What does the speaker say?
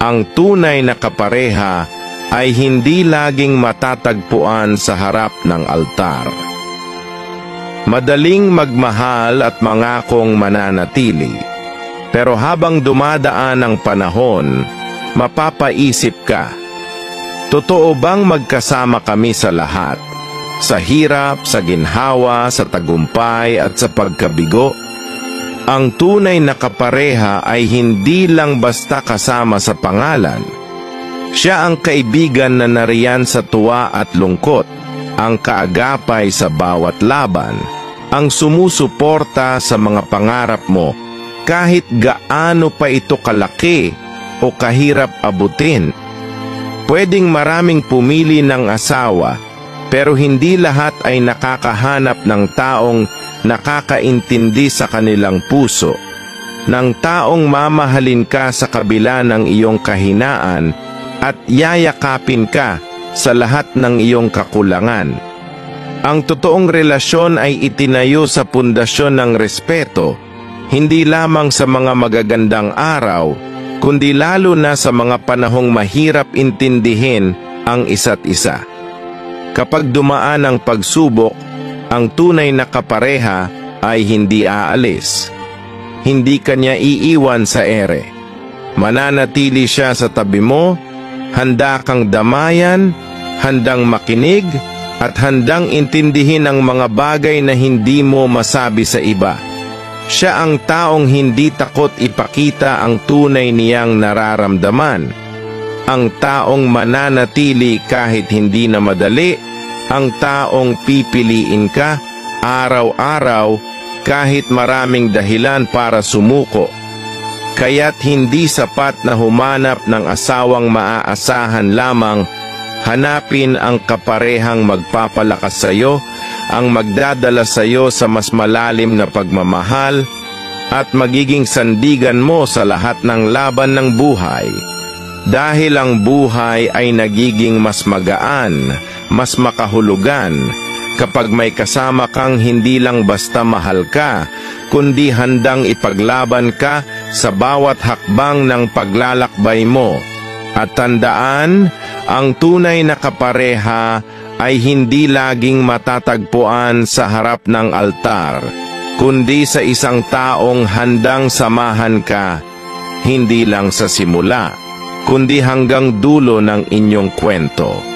Ang tunay na kapareha ay hindi laging matatagpuan sa harap ng altar. Madaling magmahal at mangakong mananatili, pero habang dumadaan ang panahon, mapapaisip ka, totoo bang magkasama kami sa lahat? Sa hirap, sa ginhawa, sa tagumpay at sa pagkabigo? Ang tunay na kapareha ay hindi lang basta kasama sa pangalan. Siya ang kaibigan na nariyan sa tuwa at lungkot, ang kaagapay sa bawat laban, ang sumusuporta sa mga pangarap mo kahit gaano pa ito kalaki o kahirap abutin. Pwedeng maraming pumili ng asawa, pero hindi lahat ay nakakahanap ng taong nakakaintindi sa kanilang puso, ng taong mamahalin ka sa kabila ng iyong kahinaan at yayakapin ka sa lahat ng iyong kakulangan. Ang totoong relasyon ay itinayo sa pundasyon ng respeto, hindi lamang sa mga magagandang araw, kundi lalo na sa mga panahong mahirap intindihin ang isa't isa. Kapag dumaan ang pagsubok, ang tunay na kapareha ay hindi aalis. Hindi kanya iiwan sa ere. Mananatili siya sa tabi mo, handa kang damayan, handang makinig, at handang intindihin ang mga bagay na hindi mo masabi sa iba. Siya ang taong hindi takot ipakita ang tunay niyang nararamdaman. Ang taong mananatili kahit hindi na madali, ang taong pipiliin ka araw-araw kahit maraming dahilan para sumuko. Kaya't hindi sapat na humanap ng asawang maaasahan lamang, hanapin ang kaparehang magpapalakas sa iyo, ang magdadala sa iyo sa mas malalim na pagmamahal at magiging sandigan mo sa lahat ng laban ng buhay. Dahil ang buhay ay nagiging mas magaan, mas makahulugan, kapag may kasama kang hindi lang basta mahal ka, kundi handang ipaglaban ka sa bawat hakbang ng paglalakbay mo. At tandaan, ang tunay na kapareha ay hindi laging matatagpuan sa harap ng altar, kundi sa isang taong handang samahan ka, hindi lang sa simula, kundi hanggang dulo ng inyong kwento.